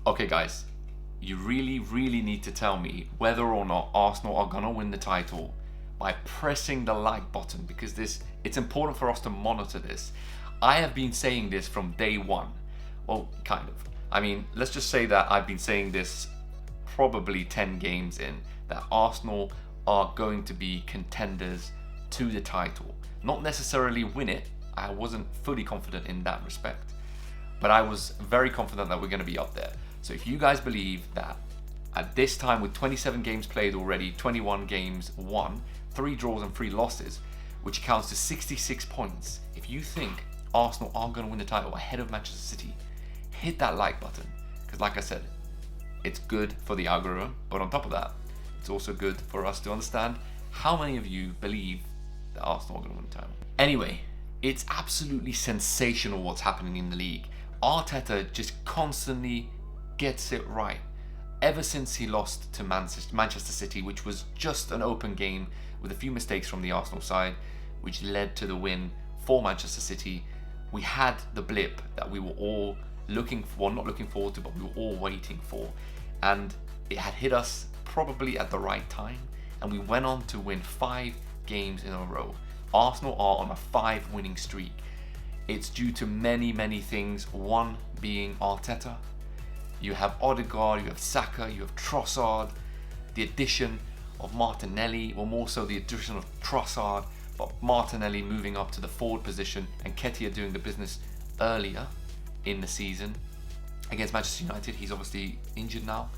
Okay, guys, you really, really need to tell me whether or not Arsenal are gonna win the title by pressing the like button, because it's important for us to monitor this. I have been saying this from day one. Well, kind of. I mean, let's just say that I've been saying this probably 10 games in, that Arsenal are going to be contenders to the title. Not necessarily win it. I wasn't fully confident in that respect, but I was very confident that we're going to be up there. So if you guys believe that at this time, with 27 games played already, 21 games won, 3 draws and 3 losses, which counts to 66 points, if you think Arsenal are going to win the title ahead of Manchester City, hit that like button. Because like I said, it's good for the algorithm, but on top of that, it's also good for us to understand how many of you believe that Arsenal are going to win the title. Anyway, it's absolutely sensational what's happening in the league. Arteta just constantly gets it right. Ever since he lost to Manchester City, which was just an open game with a few mistakes from the Arsenal side, which led to the win for Manchester City, we had the blip that we were all looking for, not looking forward to, but we were all waiting for. And it had hit us probably at the right time, and we went on to win 5 games in a row. Arsenal are on a 5 winning streak. It's due to many, many things. One being Arteta. You have Odegaard, you have Saka, you have Trossard, the addition of Martinelli, or more so the addition of Trossard, but Martinelli moving up to the forward position and Nketiah doing the business earlier in the season against Manchester United. He's obviously injured now,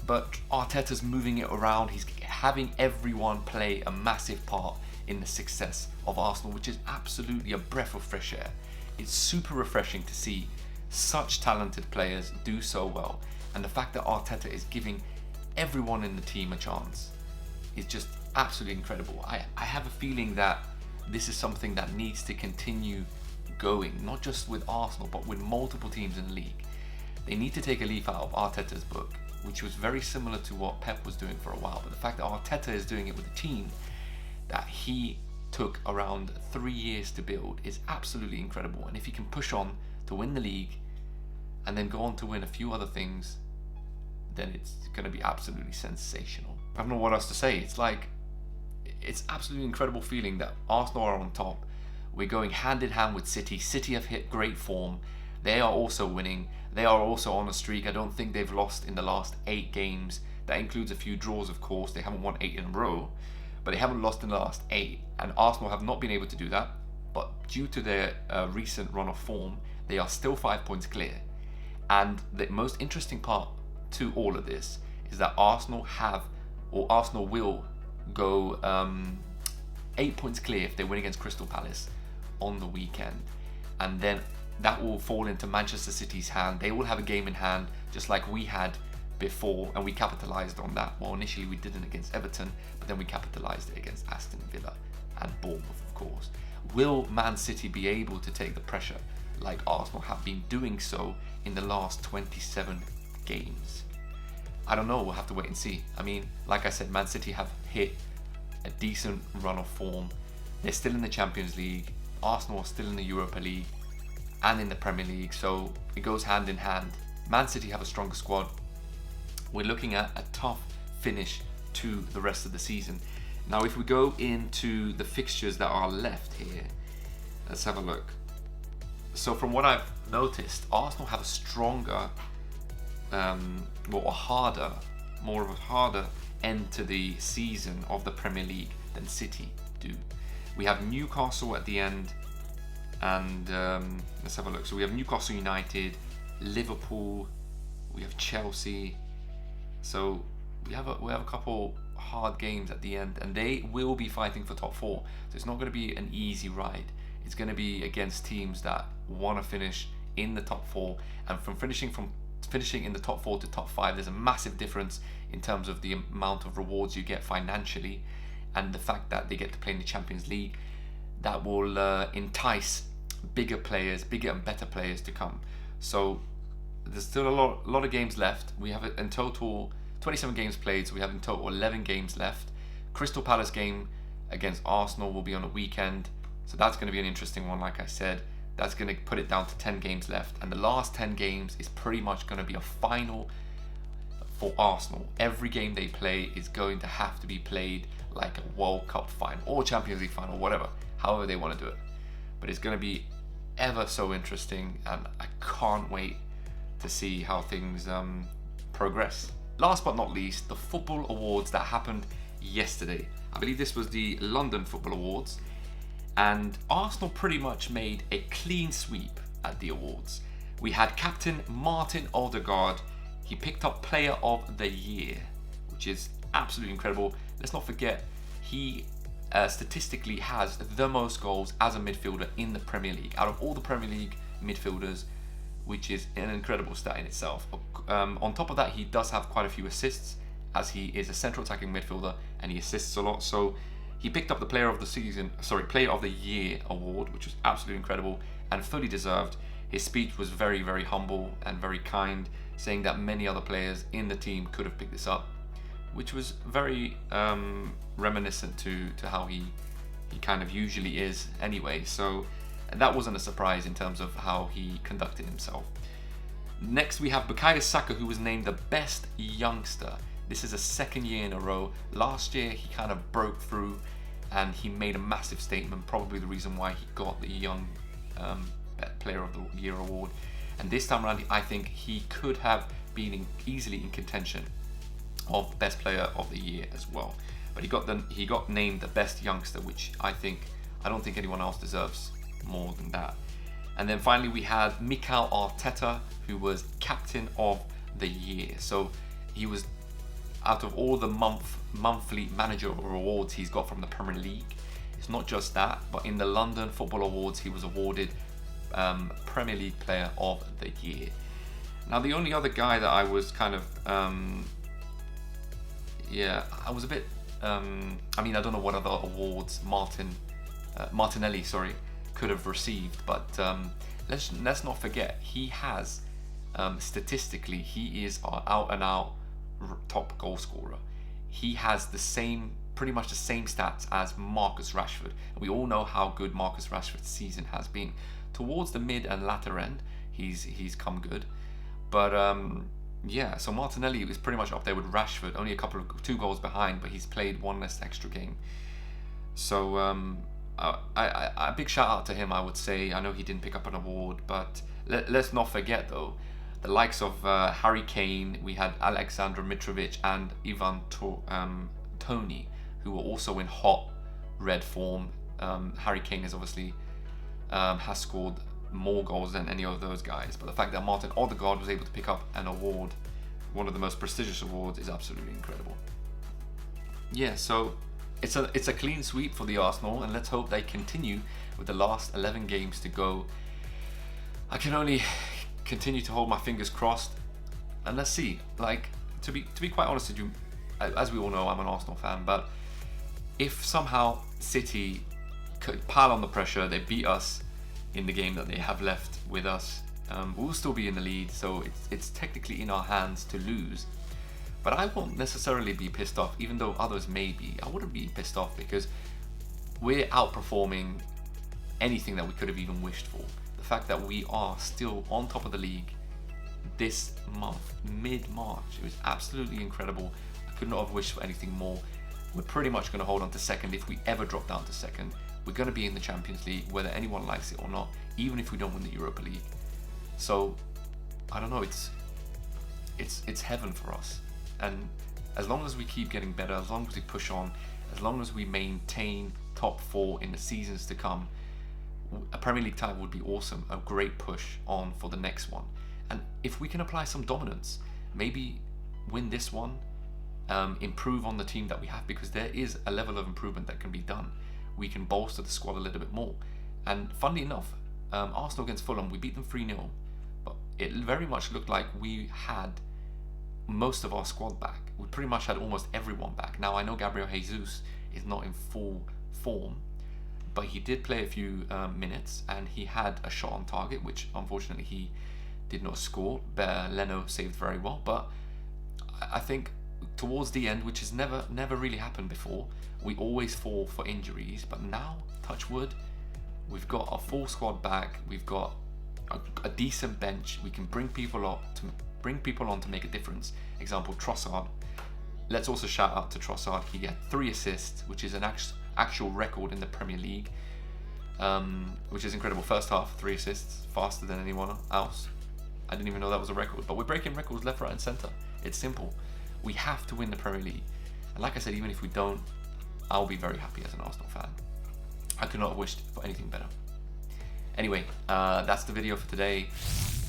but Arteta's moving it around. He's having everyone play a massive part in the success of Arsenal, which is absolutely a breath of fresh air. It's super refreshing to see such talented players do so well, and the fact that Arteta is giving everyone in the team a chance is just absolutely incredible. I have a feeling that this is something that needs to continue going, not just with Arsenal, but with multiple teams in the league. They need to take a leaf out of Arteta's book, which was very similar to what Pep was doing for a while, but the fact that Arteta is doing it with a team that he took around 3 years to build is absolutely incredible. And if he can push on to win the league and then go on to win a few other things, then it's going to be absolutely sensational. I don't know what else to say. It's absolutely incredible feeling that Arsenal are on top. We're going hand in hand with City. City have hit great form. They are also winning. They are also on a streak. I don't think they've lost in the last 8 games. That includes a few draws, of course. They haven't won 8 in a row, but they haven't lost in the last 8. And Arsenal have not been able to do that. But due to their recent run of form, they are still 5 points clear. And the most interesting part to all of this is that Arsenal will go 8 points clear if they win against Crystal Palace on the weekend, and then that will fall into Manchester City's hand. They will have a game in hand just like we had before, and we capitalised on that. Well, initially we didn't against Everton, but then we capitalised it against Aston Villa and Bournemouth, of course. Will Man City be able to take the pressure like Arsenal have been doing so in the last 27 games? I don't know, we'll have to wait and see. I mean, like I said, Man City have hit a decent run of form. They're still in the Champions League. Arsenal are still in the Europa League and in the Premier League, so it goes hand in hand. Man City have a stronger squad. We're looking at a tough finish to the rest of the season. Now, if we go into the fixtures that are left here, let's have a look. So from what I've noticed, Arsenal have a stronger, more of a harder end to the season of the Premier League than City do. We have Newcastle at the end, and let's have a look. So we have Newcastle United, Liverpool, we have Chelsea. So we have a couple hard games at the end, and they will be fighting for top 4. So it's not going to be an easy ride. It's going to be against teams that want to finish in the top 4, and from finishing in the top 4 to top 5, there's a massive difference in terms of the amount of rewards you get financially, and the fact that they get to play in the Champions League. That will entice bigger and better players to come. So there's still a lot of games left. We have in total 27 games played, so we have in total 11 games left. Crystal Palace game against Arsenal will be on a weekend, so that's going to be an interesting one, like I said. That's going to put it down to 10 games left. And the last 10 games is pretty much going to be a final for Arsenal. Every game they play is going to have to be played like a World Cup final or Champions League final, whatever, however they want to do it. But it's going to be ever so interesting, and I can't wait to see how things progress. Last but not least, the football awards that happened yesterday. I believe this was the London Football Awards, and Arsenal pretty much made a clean sweep at the awards. We had captain Martin Odegaard. He picked up Player of the Year, which is absolutely incredible. Let's not forget, he statistically has the most goals as a midfielder in the Premier League, out of all the Premier League midfielders, which is an incredible stat in itself. On top of that, he does have quite a few assists, as he is a central attacking midfielder and he assists a lot. So he picked up the Player of the Year award, which was absolutely incredible and fully deserved. His speech was very, very humble and very kind, saying that many other players in the team could have picked this up, which was very reminiscent to how he kind of usually is anyway. So that wasn't a surprise in terms of how he conducted himself. Next we have Bukayo Saka, who was named the best youngster. This is a second year in a row. Last year he kind of broke through and he made a massive statement, probably the reason why he got the Young Player of the Year award. And this time around, I think he could have been easily in contention of Best Player of the Year as well. But he got named the best youngster, which I don't think anyone else deserves more than that. And then finally we had Mikel Arteta, who was captain of the year. So he was, out of all the monthly manager awards he's got from the Premier League, it's not just that, but in the London Football Awards he was awarded Premier League Player of the Year. Now the only other guy that I was kind of I was a bit I don't know what other awards Martinelli could have received, but let's not forget, he has statistically, he is our out and out top goal scorer. He has pretty much the same stats as Marcus Rashford, and we all know how good Marcus Rashford's season has been. Towards the mid and latter end, he's come good, but so Martinelli is pretty much up there with Rashford, only two goals behind, but he's played one less extra game. So a big shout out to him, I would say. I know he didn't pick up an award, but let's not forget though, the likes of Harry Kane, we had Alexander Mitrovic and Ivan Toney, who were also in hot red form. Harry Kane is obviously has scored more goals than any of those guys, but the fact that Martin Odegaard was able to pick up an award, one of the most prestigious awards, is absolutely incredible. So it's a clean sweep for the Arsenal, and let's hope they continue with the last 11 games to go. I can only continue to hold my fingers crossed, and let's see. Like, to be quite honest with you, as we all know, I'm an Arsenal fan, but if somehow City could pile on the pressure, they beat us in the game that they have left with us, we'll still be in the lead, so it's technically in our hands to lose. But I won't necessarily be pissed off, even though others may be. I wouldn't be pissed off because we're outperforming anything that we could have even wished for. The fact that we are still on top of the league this month, mid-March, it was absolutely incredible. I could not have wished for anything more. We're pretty much going to hold on to second if we ever drop down to second. We're going to be in the Champions League, whether anyone likes it or not, even if we don't win the Europa League. So, I don't know, it's heaven for us. And as long as we keep getting better, as long as we push on, as long as we maintain top 4 in the seasons to come, a Premier League title would be awesome, a great push on for the next one. And if we can apply some dominance, maybe win this one, improve on the team that we have, because there is a level of improvement that can be done. We can bolster the squad a little bit more. And funnily enough, Arsenal against Fulham, we beat them 3-0, but it very much looked like we had most of our squad back. We pretty much had almost everyone back. Now, I know Gabriel Jesus is not in full form, but he did play a few minutes, and he had a shot on target, which unfortunately he did not score. Leno saved very well, but I think towards the end, which has never really happened before, we always fall for injuries, but now, touch wood, We've got a full squad back. We've got a decent bench. We can bring people on to make a difference. Example, Trossard. Let's also shout out to Trossard. He had 3 assists, which is an actual record in the Premier League, which is incredible. First half, 3 assists, faster than anyone else. I didn't even know that was a record, but we're breaking records left, right, and centre. It's simple. We have to win the Premier League. And like I said, even if we don't, I'll be very happy as an Arsenal fan. I could not have wished for anything better. Anyway, that's the video for today.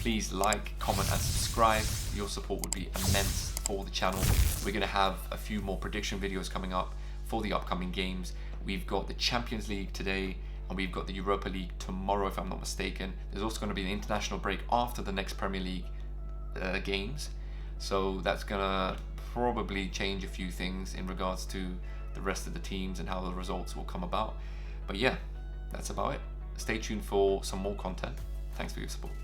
Please like, comment, and subscribe. Your support would be immense for the channel. We're going to have a few more prediction videos coming up for the upcoming games. We've got the Champions League today, and we've got the Europa League tomorrow, if I'm not mistaken. There's also going to be an international break after the next Premier League games. So that's going to probably change a few things in regards to the rest of the teams and how the results will come about. But yeah, that's about it. Stay tuned for some more content. Thanks for your support.